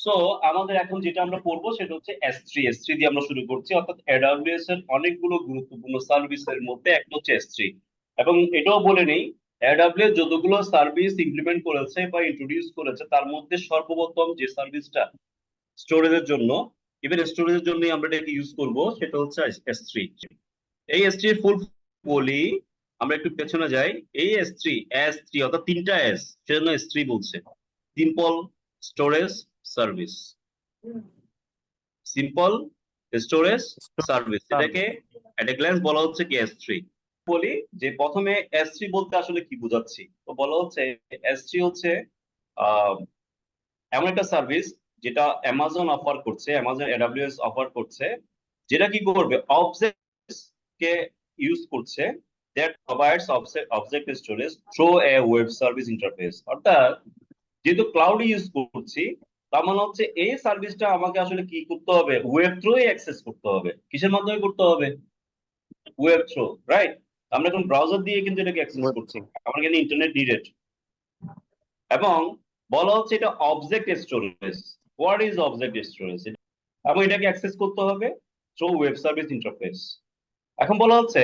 So আমাদের এখন যেটা আমরা পড়বো সেটা হচ্ছে S3 দিয়ে আমরা শুরু করছি, অর্থাৎ AWS এর অনেকগুলো গুরুত্বপূর্ণ সার্ভিসের মধ্যে একটা হচ্ছে S3। এবং এটাও বলে নেই, AWS যতগুলো সার্ভিস ইমপ্লিমেন্ট করেছে বা ইন্ট্রোডিউস করেছে তার মধ্যে সর্বপ্রথম যে সার্ভিসটা স্টোরেজের জন্য, ইভেন স্টোরেজের জন্যই আমরা এটাকে ইউজ করব, সেটা হচ্ছে S3। এই S3 এর ফুল বলি, আমরা একটু পেছনে যাই। এই S3 অর্থাৎ তিনটা এস, সেজন্য S3 বলছে। Simple storage service, simple storage service, এটাকে এট এ গ্ল্যান্স বলা হচ্ছে কি S3। বলি যে প্রথমে S3 বলতে আসলে কি বোঝাচ্ছি। তো বলা হচ্ছে S3 হচ্ছে এমন একটা সার্ভিস যেটা অ্যামাজন অফার করছে, অ্যামাজন AWS অফার করছে, যেটা কি করবে, অবজেক্টস কে ইউজ করছে, that provides object storage through a web service interface। অর্থাৎ যেহেতু ক্লাউড ইউজ করছি, তার মানে হচ্ছে এই সার্ভিসটা আমাকে আসলে কি করতে হবে, ওয়েব থ্রু অ্যাক্সেস করতে হবে। কিসের মাধ্যমে করতে হবে? Web through, right? আমরা এখন ব্রাউজার দিয়ে কিন্তু এটাকে অ্যাক্সেস করছি, আমার এখানে ইন্টারনেট নিডেড। এবং বলা হচ্ছে এটা object storage. What is object storage? এবং এটাকে অ্যাক্সেস করতে হবে থ্রু ওয়েব সার্ভিস ইন্টারফেস। এখন বলা হচ্ছে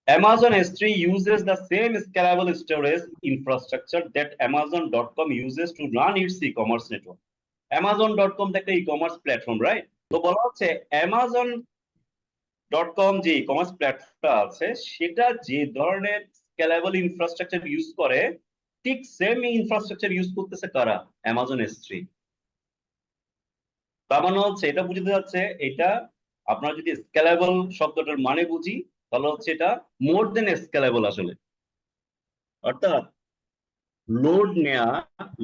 Amazon S3 uses the same scalable storage infrastructure that Amazon.com uses to run its e-commerce network. Amazon.com একটা ই-কমার্স প্ল্যাটফর্ম, রাইট? তো বলা হচ্ছে Amazon.com যে ই-কমার্স প্ল্যাটফর্মটা আছে, সেটা যে ধরনের স্কেলেবল ইনফ্রাস্ট্রাকচার ইউজ করে, ঠিক সেম ইনফ্রাস্ট্রাকচার ইউজ করতেছে কারা? Amazon S3। তার মানে হচ্ছে এটা বুঝতে যাচ্ছে, এটা আপনার যদি স্কেলেবল শব্দটার মানে বুঝি, তাহলে হচ্ছে এটা মোর দেন স্কেলেবল আসলে। অর্থাৎ লোড নেয়া,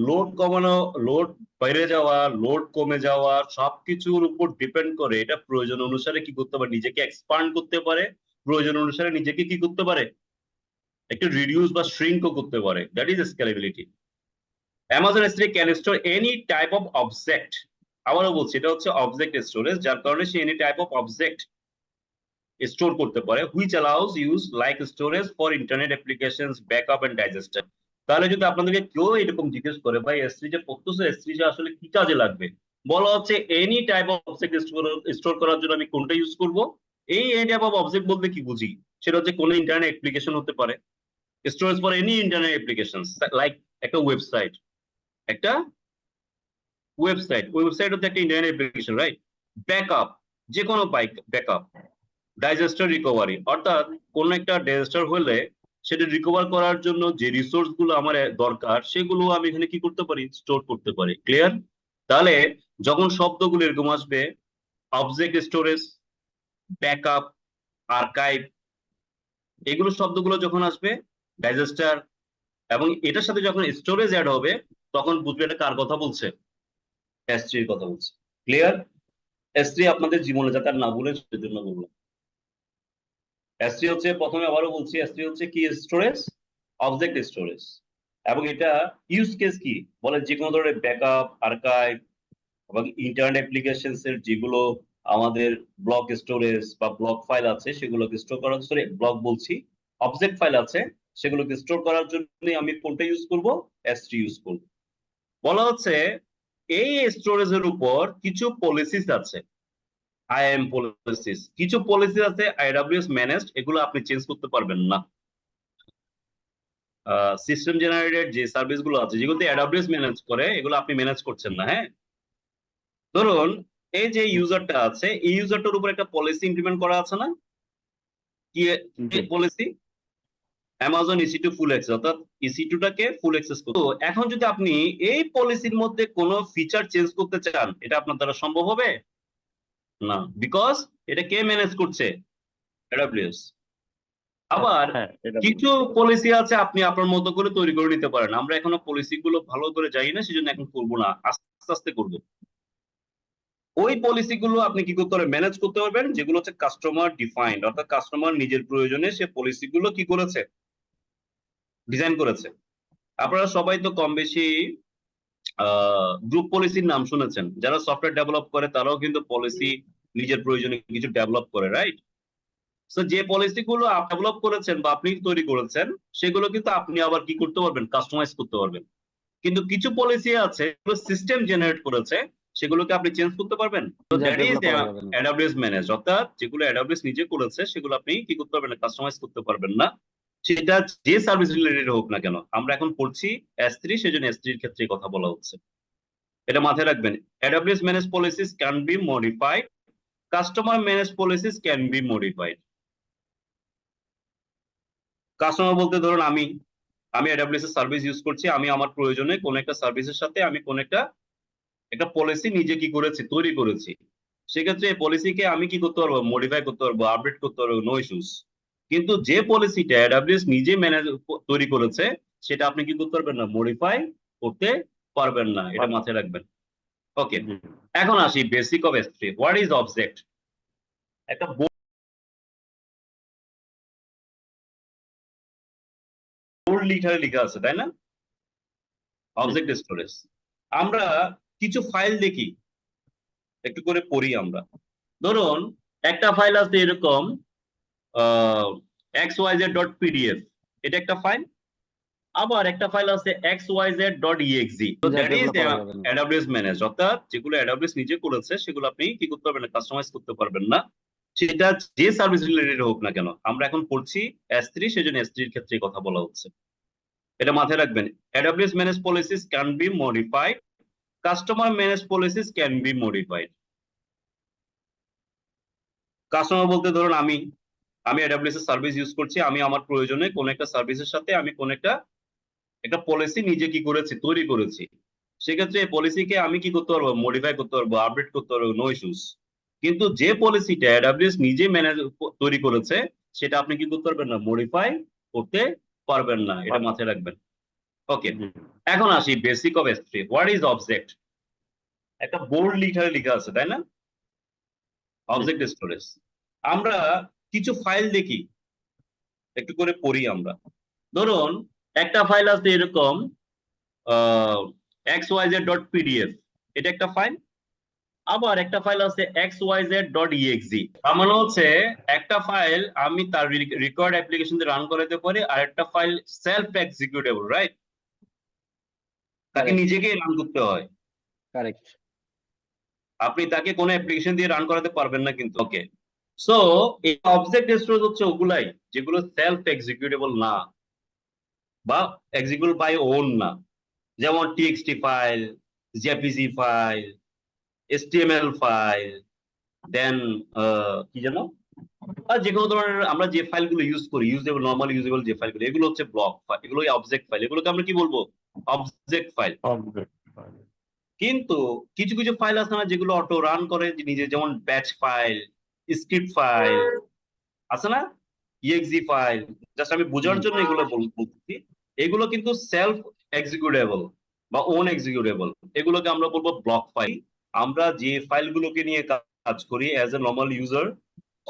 লোড কমানো, লোড বেড়ে যাওয়া, লোড কমে যাওয়া, সবকিছুর উপর ডিপেন্ড করে এটা প্রয়োজন অনুসারে কি করতে পারে, নিজেকে এক্সপান্ড করতে পারে, প্রয়োজন অনুসারে নিজেকে কি করতে পারে, একটু রিডিউস বা শ্রিঙ্কও করতে পারে। That is scalability. Amazon S3 can store any type of object. আবারও বলছি, এটা হচ্ছে অবজেক্ট স্টোরেজ, যার কারণে সে any type of object store করতে পারে, which allows use like storage for internet applications, backup and disaster. তাহলে যদি আপনাদেরকে কেউ এরকম জিজ্ঞেস করে, ভাই S3 যে পড়তেছে, S3 যে আসলে কি কাজে লাগবে, বলা হচ্ছে any type of object store করার জন্য আমি কোনটা ইউজ করব। এই এনি টাইপ অফ অবজেক্ট বলতে কি বুঝি, সেটা হচ্ছে কোনো ইন্টারনেট অ্যাপ্লিকেশন হতে পারে, storage for any internet application, like একটা ওয়েবসাইট, একটা ওয়েবসাইট হচ্ছে একটা ইন্টারনেট অ্যাপ্লিকেশন, রাইট? ব্যাকআপ, যে কোনো ব্যাকআপ, ডাইজাস্টার রিকভারি, অর্থাৎ কোন একটা ডিজাস্টার হলে সেটা রিকভার করার জন্য যে রিসোর্স গুলো আমার দরকার, সেগুলো আমি এখানে কি করতে পারি, স্টোর করতে পারি। ক্লিয়ার? তাহলে যখন শব্দগুলো এরকম আসবে, অবজেক্ট স্টোরেজ, ব্যাকআপ, আর্কাইভ, এগুলো শব্দগুলো যখন আসবে, ডাইজাস্টার, এবং এটার সাথে যখন স্টোরেজ অ্যাড হবে, তখন বুঝবে এটা কার কথা বলছে, S3 এর কথা বলছে। ক্লিয়ার? S3 আপনাদের জীবনে যাতে আর না ভুলে, সেজন্য বললাম। S3 হচ্ছে, প্রথমে আবারও বলছি, S3 হচ্ছে কি, স্টোরেজ, অবজেক্ট স্টোরেজ। এবং এটা ইউজ কেস কি বলে, যে কোনো ধরনের ব্যাকআপ, আর্কাইভ এবং ইন্টারনেট অ্যাপ্লিকেশনস এর যেগুলো আমাদের ব্লক স্টোরেজ বা ব্লক ফাইল আছে, সেগুলোকে স্টোর করার জন্য, ব্লক বলছি, অবজেক্ট ফাইল আছে, সেগুলোকে স্টোর করার জন্য আমি কোনটা ইউজ করব, S3 ইউজ করব। বলা হচ্ছে এই স্টোরেজের উপর কিছু পলিসিস আছে, IAM পলিসিস, কিছু পলিসি আছে AWS ম্যানেজড, এগুলো আপনি চেঞ্জ করতে পারবেন না। সিস্টেম জেনারেটেড যে সার্ভিস গুলো আছে, যেগুলো AWS ম্যানেজ করে, এগুলো আপনি ম্যানেজ করছেন না। হ্যাঁ, ধরুন এই যে ইউজারটা আছে, এই ইউজারটার উপর একটা পলিসি ইমপ্লিমেন্ট করা আছে না? কি পলিসি? Amazon EC2 ফুল অ্যাক্সেস, অর্থাৎ EC2 টাকে ফুল অ্যাক্সেস করতে। তো এখন যদি আপনি এই পলিসির মধ্যে কোনো ফিচার চেঞ্জ করতে চান, এটা আপনার দ্বারা সম্ভব হবে না, বিকজ এটা কে ম্যানেজ করছে, AWS। আবার কিছু পলিসি আছে আপনি আপনার মতো করে তৈরি করে নিতে পারেন। আমরা এখনো পলিসি গুলো ভালো করে জানি না, সেজন্য এখন করবো না, আস্তে আস্তে করবো। ওই পলিসি গুলো আপনি কি করতে পারবেন, ম্যানেজ করতে পারবেন, যেগুলো হচ্ছে কাস্টমার ডিফাইন্ড, অর্থাৎ কাস্টমার নিজের প্রয়োজনে সে পলিসি গুলো কি করেছে, ডিজাইন করেছে। আপনারা সবাই তো কম বেশি গ্রুপ পলিসির নাম শুনেছেন। যারা সফটওয়্যার ডেভেলপ করে তারাও কিন্তু পলিসি নিজের প্রয়োজনে কিছু ডেভেলপ করে, রাইট? তো যে পলিসি গুলো আপনি ডেভেলপ করেছেন বা আপনি তৈরি করেছেন, সেগুলো কিন্তু আপনি আবার কি করতে পারবেন, কাস্টমাইজ করতে পারবেন। কিন্তু কিছু পলিসি আছে যেগুলো সিস্টেম জেনারেট করেছে, সেগুলোকে আপনি চেঞ্জ করতে পারবেন। তো দ্যাট ইজ AWS ম্যানেজ, অর্থাৎ যেগুলো AWS নিজে করেছে সেগুলো আপনি কি করতে পারবেন না, কাস্টমাইজ করতে পারবেন না, সেটা যে সার্ভিস রিলেটেড হোক না কেন। আমরা এখন পড়ছি S3, সেজন্য S3 এর ক্ষেত্রে কথা বলা হচ্ছে, এটা মাথায় রাখবেন। AWS manage policies can be modified, customer manage policies can be modified. Customer বলতে ধরুন আমি AWS এর সার্ভিস ইউজ করছি, আমি আমার প্রয়োজনে কোন একটা সার্ভিসের সাথে আমি কোন একটা পলিসি নিজে কি করেছি, তৈরি করেছি। সেক্ষেত্রে এই পলিসিকে আমি কি করতে পারবো, মডিফাই করতে পারবো, আপডেট করতে পারবো, নো ইস্যুস। কিন্তু যে পলিসিটা AWS নিজে ম্যানেজ তৈরি করেছে, সেটা আপনি কি করতে পারবেন না, মডিফাই করতে পারবেন না, এটা মাথায় রাখবেন। ওকে, এখন আসি basic of S3। What is object? একটা বোল্ড লেখা আছে, তাই না? Object storage. আমরা কিছু ফাইল দেখি, একটু করে পড়ি আমরা। ধরুন একটা ফাইল আছে এরকম xyz.pdf, এটা একটা ফাইল। আবার একটা ফাইল আছে xyz.exe। তো দ্যাট ইজ AWS ম্যানেজ, অর্থাৎ যেগুলো AWS নিজে করেছে সেগুলো আপনি কি করতে পারবেন না, কাস্টমাইজ করতে পারবেন না, সেটা যে সার্ভিস রিলেটেড হোক না কেন। আমরা এখন পড়ছি S3, সেজন্য S3 এর ক্ষেত্রে কথা বলা হচ্ছে, এটা মাথায় রাখবেন। AWS manage policies can be modified, customer manage policies can be modified. Customer বলতে ধরুন আমি AWS এর সার্ভিস ইউজ করছি, আমি আমার প্রয়োজনে কোন একটা সার্ভিসের সাথে আমি কোন একটা পলিসি নিজে কি করেছি, তৈরি করেছি। সেক্ষেত্রে এই পলিসিকে আমি কি করতে পারবো, মডিফাই করতে পারবো, আপডেট করতে পারবো, নো ইস্যুস। কিন্তু যে পলিসিটা AWS নিজে ম্যানেজ তৈরি করেছে, সেটা আপনি কি করতে পারবেন না, মডিফাই করতে পারবেন না, এটা মাথায় রাখবেন। ওকে, এখন আসি basic of S3। What is object? একটা বোল্ড লেখা আছে, তাই না? Object storage. আমরা কিছু ফাইল দেখি, একটু করে পড়ি আমরা। ধরুন একটা ফাইল আছে এরকম xyz.pdf, এটা একটা ফাইল। আবার একটা ফাইল আছে xyz.exe। তার মানে হচ্ছে একটা ফাইল আমি তার রিকোয়ার্ড অ্যাপ্লিকেশন দিয়ে রান করাতে পারি, আর একটা ফাইল সেলফ এক্সিকিউটেবল, রাইট? তাকে নিজেকে রান করতে হয়, কারেক্ট। আপনি তাকে কোনো অ্যাপ্লিকেশন দিয়ে রান করাতে পারবেন না কিন্তু। ওকে, সো এই অবজেক্ট স্টোরেজ হচ্ছে ওগুলাই যেগুলো সেলফ এক্সিকিউটেবল না, বা এক্সিকিউটেবল বাই ওন না। যেমন txt file, jpg file, html file, then কি জানো, আর যে কোনো ধরনের আমরা যে ফাইলগুলো ইউজ করি, ইউজেবল, নরমাল ইউজেবল যে ফাইলগুলো, এগুলো হচ্ছে ব্লক ফাইল, এগুলো অবজেক্ট ফাইল, এগুলোকে আমরা কি বলবো, অবজেক্ট ফাইল। কিন্তু কিছু কিছু ফাইল আছে না যেগুলো অটো রান করে নিজে, যেমন ব্যাচ ফাইল, স্ক্রিপ্ট ফাইল আছে না, exe ফাইল। জাস্ট আমি বোঝার জন্য এগুলো বলতেছি। এগুলো কিন্তু সেলফ এক্সিকিউটেবল বা ওন এক্সিকিউটেবল, এগুলোকে আমরা বলবো ব্লক ফাইল। আমরা যে ফাইলগুলোকে নিয়ে কাজ করি অ্যাজ এ নর্মাল ইউজার,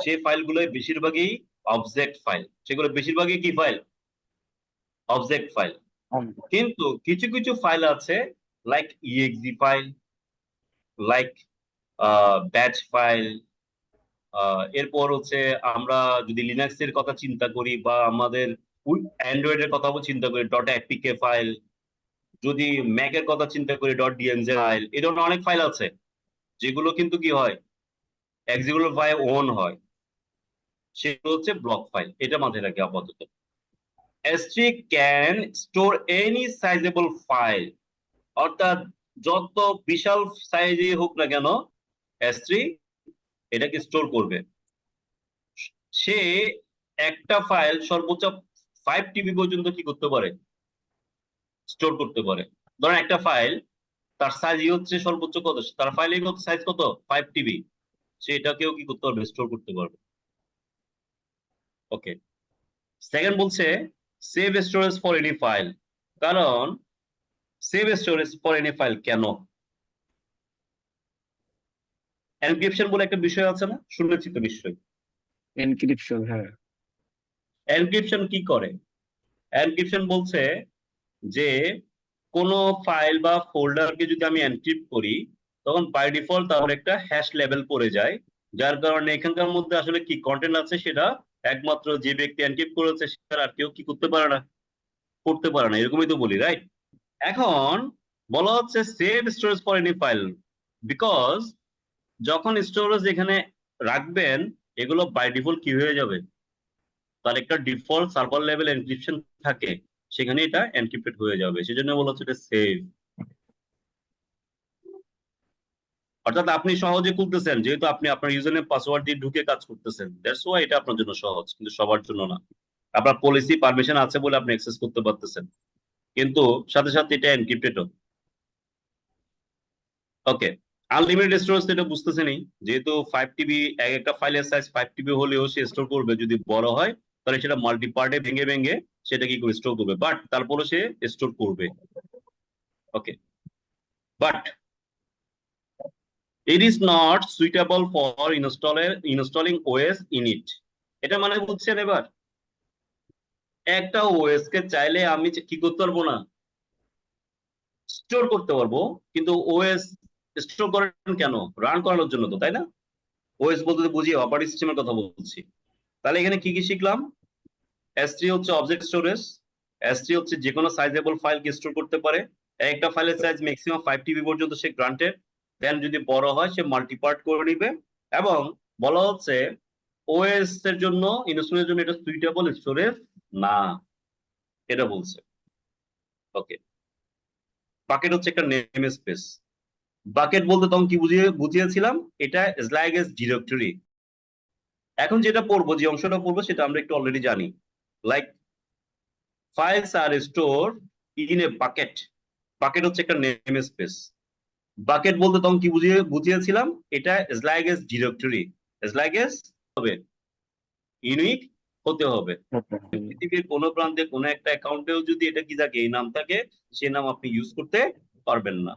সেই ফাইলগুলো বেশিরভাগই অবজেক্ট ফাইল, সেগুলো বেশিরভাগই কি ফাইল, অবজেক্ট ফাইল। কিন্তু কিছু কিছু ফাইল আছে like exe file, like batch file, এরপর হচ্ছে আমরা যদি লিনাক্স এর কথা চিন্তা করি বা আমাদের অ্যান্ড্রয়েড এর কথা চিন্তা করি .apk ফাইল, যদি ম্যাক এর কথা চিন্তা করি .dmz ফাইল, এই ধরনের অনেক ফাইল আছে যেগুলো কিন্তু কি হয়, এক্সিকিউটেবল বাই ওন হয়, সেগুলো হচ্ছে ব্লক ফাইল, এটা মাথায় রাখি আপাতত। S3 can store any sizeable file, অর্থাৎ যত বিশাল সাইজে হোক না কেন S3 এটাকে স্টোর করবে। সে একটা ফাইল সর্বোচ্চ 5 TB পর্যন্ত কি করতে পারে, স্টোর করতে পারে। ধরেন একটা ফাইল তার সাইজ হচ্ছে সর্বোচ্চ কত, তার ফাইলের সাইজ কত, 5 TB, সে এটাকেও কি করতে পারবে, স্টোর করতে পারবে। ওকে, সেকেন্ড বলছে safe storage for any file. কারণ safe storage for any file কেন, এনক্রিপশন বলে একটা বিষয় আছে না, শুনেছি তো নিশ্চয়ই। এনক্রিপশন, হ্যাঁ। এনক্রিপশন কি করে? এনক্রিপশন বলছে যে কোনো ফাইল বা ফোল্ডারকে যদি আমি এনক্রিপ্ট করি, তখন বাই ডিফল্ট তার একটা হ্যাশ লেভেল পড়ে যায়, যার কারণে এখানকার মধ্যে আসলে কি কন্টেন্ট আছে সেটা একমাত্র যে ব্যক্তি এনক্রিপ্ট করেছে সেটা আর কেউ কি করতে পারে না, করতে পারে না, এরকমই তো বলি, রাইট? এখন বলা হচ্ছে save storage for any file, because যখন স্টোরেজ এখানে রাখবেন এগুলো বাই ডিফল্ট কি হয়ে যাবে, তার একটা ডিফল্ট সার্ভার লেভেল এনক্রিপশন থাকে, সেখানে এটা এনক্রিপ্টেড হয়ে যাবে, সেজন্য বলা হচ্ছে এটা সেভ। অর্থাৎ আপনি সহজে খুলতেছেন, যেহেতু আপনি আপনার ইউজার নেম পাসওয়ার্ড দিয়ে ঢুকে কাজ করতেছেন, দ্যাটস ওয়াই এটা আপনার জন্য সহজ, কিন্তু সবার জন্য না। আপনার পলিসি পারমিশন আছে বলে আপনি অ্যাক্সেস করতে পারতেছেন, কিন্তু সাথে সাথে এটা এনক্রিপ্টেডও। ওকে, আনলিমিটেড স্টোরেজ তো এটা বুঝতেছেনই, যেহেতু 5 টিবি, এক একটা ফাইলের সাইজ 5 টিবি হলেও সে স্টোর করবে, যদি বড় হয় তাহলে সেটা মাল্টি পার্টে ভেঙে ভেঙে সেটা কি করে স্টোর করবে, বাট তারপরে সে স্টোর করবে। ওকে, but it is not suitable for installing OS in it। এটা মানে বুঝছেন এবার, একটা ওএস কে চাইলে আমি কি করতে পারবো না, স্টোর করতে পারবো, কিন্তু ওএস স্টোর করেন কেন, রান করানোর জন্য তো, তাই না? ওএস বলতে তো বুঝি অপারেটিং সিস্টেমের কথা বলছি। তাহলে এখানে কি কি শিখলাম? S3 হচ্ছে অবজেক্ট স্টোরেজ, S3 হচ্ছে যে কোনো সাইজেবল ফাইল কে স্টোর করতে পারে, একটা ফাইলের সাইজ ম্যাক্সিমাম 5 টিবি পর্যন্ত সে গ্রান্টেড, দেন যদি বড় হয় সে মাল্টিপার্ট করে নিবে, এবং বলা হচ্ছে ওএস এর জন্য, ইনস্টলের জন্য এটা সুইটেবল স্টোরেজ না, এটা বলছে। ওকে, বাকেট হচ্ছে একটা নেম স্পেস। বাকেট বলতে তখন কি বুঝিয়েছিলাম, এটা ইজ লাইক এস ডিরেক্টরি। এখন যেটা পড়বো, যে অংশটা পড়বো সেটা আমরা একটু অলরেডি জানি, like files are store in a bucket. Bucket হচ্ছে একটা নেম স্পেস। বাকেট বলতে তখন কি বুঝিয়েছিলাম, এটা is like S directory, is like S হবে ইউনিক হতে হবে। পৃথিবীর কোনো প্রান্তে কোনো একটা অ্যাকাউন্টেও যদি এটা কি থাকে, এই নাম থাকে, সে নাম আপনি ইউজ করতে পারবেন না।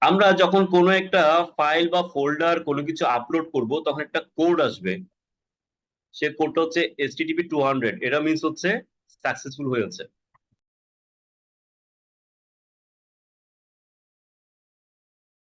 আমরা যখন কোনো একটা ফাইল বা ফোল্ডার কোনো কিছু আপলোড করব, তখন একটা কোড আসবে, সে কোডটা হচ্ছে HTTP 200, এটা মিন্স হচ্ছে সাকসেসফুল হয়েছে।